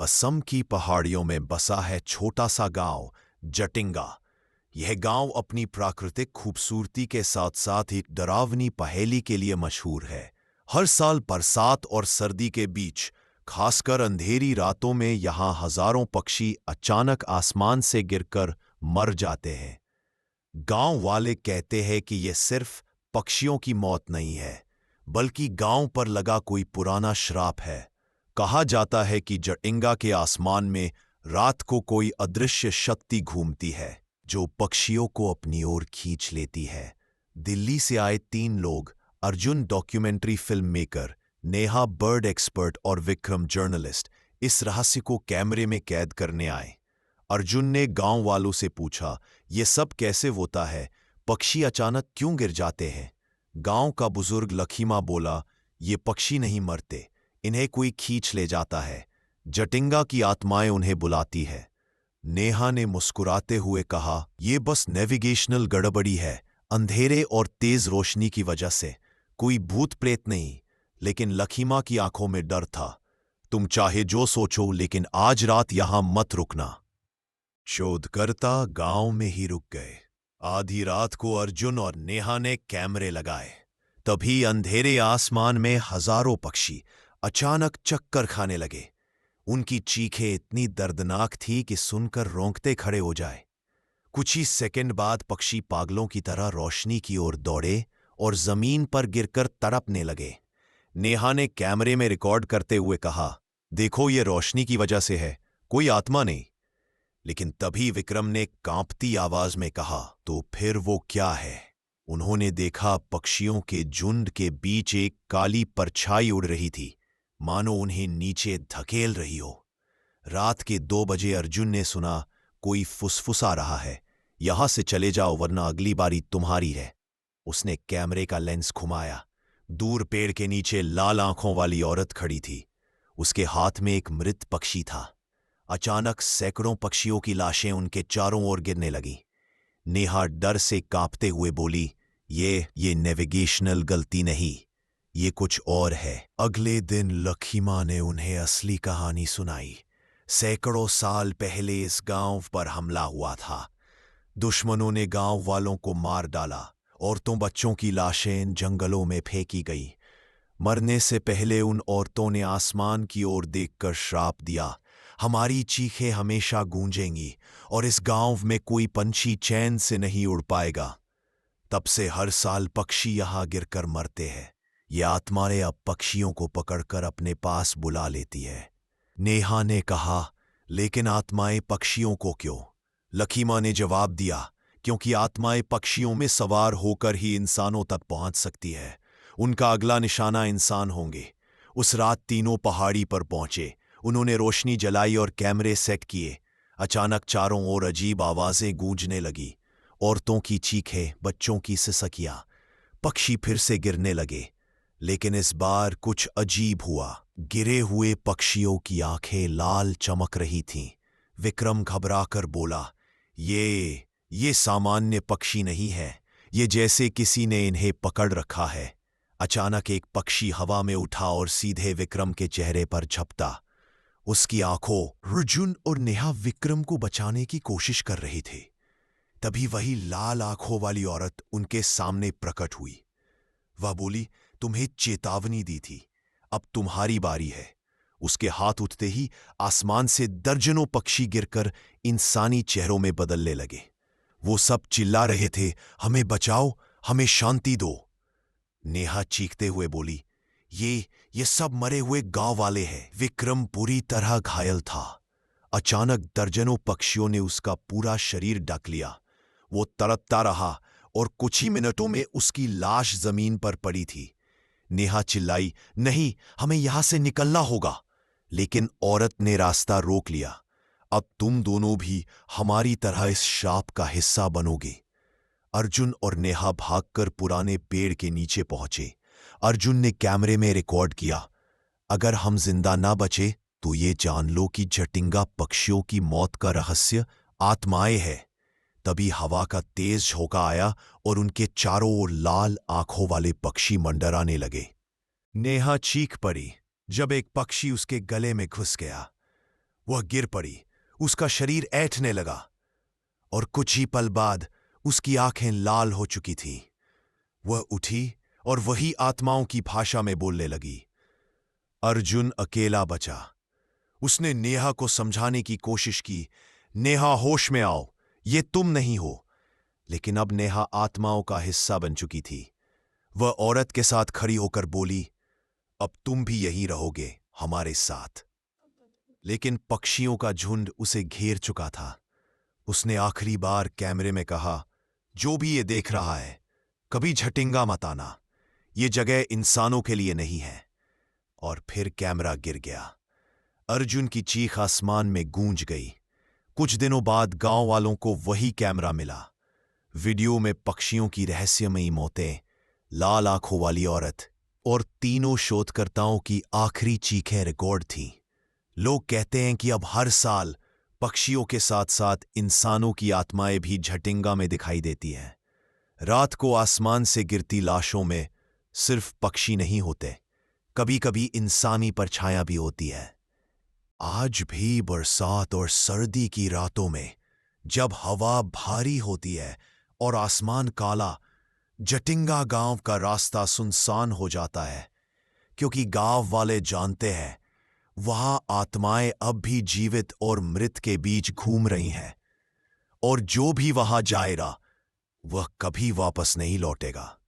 असम की पहाड़ियों में बसा है छोटा सा गांव जटिंगा। यह गांव अपनी प्राकृतिक खूबसूरती के साथ साथ एक डरावनी पहेली के लिए मशहूर है। हर साल बरसात और सर्दी के बीच, खासकर अंधेरी रातों में, यहाँ हजारों पक्षी अचानक आसमान से गिरकर मर जाते हैं। गांव वाले कहते हैं कि यह सिर्फ पक्षियों की मौत नहीं है, बल्कि गांव पर लगा कोई पुराना श्राप है। कहा जाता है कि जटिंगा के आसमान में रात को कोई अदृश्य शक्ति घूमती है, जो पक्षियों को अपनी ओर खींच लेती है। दिल्ली से आए 3 लोग, Arjun documentary film maker, Neha bird expert और विक्रम जर्नलिस्ट, इस रहस्य को कैमरे में कैद करने आए। अर्जुन ने गांव वालों से पूछा, ये सब कैसे होता है? पक्षी अचानक क्यों गिर जाते हैं? गांव का बुजुर्ग लखीमा बोला, ये पक्षी नहीं मरते, इन्हें कोई खींच ले जाता है। जटिंगा की आत्माएं उन्हें बुलाती है। नेहा ने मुस्कुराते हुए कहा, ये बस नेविगेशनल गड़बड़ी है, अंधेरे और तेज रोशनी की वजह से। कोई भूत प्रेत नहीं। लेकिन लखीमा की आंखों में डर था। तुम चाहे जो सोचो, लेकिन आज रात यहां मत रुकना। शोधकर्ता गांव में ही रुक गए। आधी रात को अर्जुन और नेहा ने कैमरे लगाए। तभी अंधेरे आसमान में हजारों पक्षी अचानक चक्कर खाने लगे। उनकी चीखें इतनी दर्दनाक थी कि सुनकर रोंगटे खड़े हो जाए। कुछ ही सेकंड बाद पक्षी पागलों की तरह रोशनी की ओर दौड़े और जमीन पर गिरकर तड़पने लगे। नेहा ने कैमरे में रिकॉर्ड करते हुए कहा, देखो ये रोशनी की वजह से है, कोई आत्मा नहीं। लेकिन तभी विक्रम ने कांपती आवाज में कहा, तो फिर वो क्या है? उन्होंने देखा पक्षियों के झुंड के बीच एक काली परछाई उड़ रही थी, मानो उन्हें नीचे धकेल रही हो। रात के 2 बजे अर्जुन ने सुना, कोई फुसफुसा रहा है, यहां से चले जाओ वरना अगली बारी तुम्हारी है। उसने कैमरे का लेंस घुमाया। दूर पेड़ के नीचे लाल आंखों वाली औरत खड़ी थी। उसके हाथ में एक मृत पक्षी था। अचानक सैकड़ों पक्षियों की लाशें उनके चारों ओर गिरने लगीं। नेहा डर से कांपते हुए बोली, ये नेविगेशनल गलती नहीं, ये कुछ और है। अगले दिन लखीमा ने उन्हें असली कहानी सुनाई। सैकड़ों साल पहले इस गांव पर हमला हुआ था। दुश्मनों ने गांव वालों को मार डाला। औरतों बच्चों की लाशें इन जंगलों में फेंकी गई। मरने से पहले उन औरतों ने आसमान की ओर देखकर श्राप दिया, हमारी चीखें हमेशा गूंजेंगी और इस गांव में कोई पंछी चैन से नहीं उड़ पाएगा। तब से हर साल पक्षी यहां गिरकर मरते हैं। ये आत्माएं अब पक्षियों को पकड़कर अपने पास बुला लेती है। नेहा ने कहा, लेकिन आत्माएं पक्षियों को क्यों? लखीमा ने जवाब दिया, क्योंकि आत्माएं पक्षियों में सवार होकर ही इंसानों तक पहुंच सकती है। उनका अगला निशाना इंसान होंगे। उस रात तीनों पहाड़ी पर पहुंचे। उन्होंने रोशनी जलाई और कैमरे सेट किए। अचानक चारों ओर अजीब आवाजें गूंजने लगी, औरतों की चीखें, बच्चों की सिसकियां। पक्षी फिर से गिरने लगे, लेकिन इस बार कुछ अजीब हुआ। गिरे हुए पक्षियों की आंखें लाल चमक रही थीं। विक्रम घबराकर बोला, ये सामान्य पक्षी नहीं है, ये जैसे किसी ने इन्हें पकड़ रखा है। अचानक एक पक्षी हवा में उठा और सीधे विक्रम के चेहरे पर झपटा। उसकी आंखों। अर्जुन और नेहा विक्रम को बचाने की कोशिश कर रहे थे। तभी वही लाल आंखों वाली औरत उनके सामने प्रकट हुई। वह बोली, तुम्हें चेतावनी दी थी, अब तुम्हारी बारी है। उसके हाथ उठते ही आसमान से दर्जनों पक्षी गिरकर इंसानी चेहरों में बदलने लगे। वो सब चिल्ला रहे थे, हमें बचाओ, हमें शांति दो। नेहा चीखते हुए बोली, ये सब मरे हुए गांव वाले हैं। विक्रम पूरी तरह घायल था। अचानक दर्जनों पक्षियों ने उसका पूरा शरीर ढक लिया। वो तड़पता रहा और कुछ ही मिनटों में उसकी लाश जमीन पर पड़ी थी। नेहा चिल्लाई, नहीं, हमें यहां से निकलना होगा। लेकिन औरत ने रास्ता रोक लिया। अब तुम दोनों भी हमारी तरह इस श्राप का हिस्सा बनोगे। अर्जुन और नेहा भागकर पुराने पेड़ के नीचे पहुंचे। अर्जुन ने कैमरे में रिकॉर्ड किया, अगर हम जिंदा ना बचे तो ये जान लो कि जटिंगा पक्षियों की मौत का रहस्य आत्माएं है। तभी हवा का तेज झोंका आया और उनके चारों ओर लाल आंखों वाले पक्षी मंडराने लगे। नेहा चीख पड़ी जब एक पक्षी उसके गले में घुस गया। वह गिर पड़ी, उसका शरीर ऐंठने लगा और कुछ ही पल बाद उसकी आंखें लाल हो चुकी थीं। वह उठी और वही आत्माओं की भाषा में बोलने लगी। अर्जुन अकेला बचा। उसने नेहा को समझाने की कोशिश की, नेहा होश में आओ, ये तुम नहीं हो। लेकिन अब नेहा आत्माओं का हिस्सा बन चुकी थी। वह औरत के साथ खड़ी होकर बोली, अब तुम भी यहीं रहोगे हमारे साथ। लेकिन पक्षियों का झुंड उसे घेर चुका था। उसने आखिरी बार कैमरे में कहा, जो भी ये देख रहा है, कभी झटिंगा मत आना, ये जगह इंसानों के लिए नहीं है। और फिर कैमरा गिर गया। अर्जुन की चीख आसमान में गूंज गई। कुछ दिनों बाद गांव वालों को वही कैमरा मिला। वीडियो में पक्षियों की रहस्यमयी मौतें, लाल आंखों वाली औरत और तीनों शोधकर्ताओं की आखिरी चीखें रिकॉर्ड थीं। लोग कहते हैं कि अब हर साल पक्षियों के साथ साथ इंसानों की आत्माएं भी झटिंगा में दिखाई देती हैं। रात को आसमान से गिरती लाशों में सिर्फ पक्षी नहीं होते, कभी कभी इंसानी परछायां भी होती है। आज भी बरसात और सर्दी की रातों में जब हवा भारी होती है और आसमान काला, जटिंगा गांव का रास्ता सुनसान हो जाता है, क्योंकि गांव वाले जानते हैं वहां आत्माएं अब भी जीवित और मृत के बीच घूम रही हैं, और जो भी वहां जाएगा वह कभी वापस नहीं लौटेगा।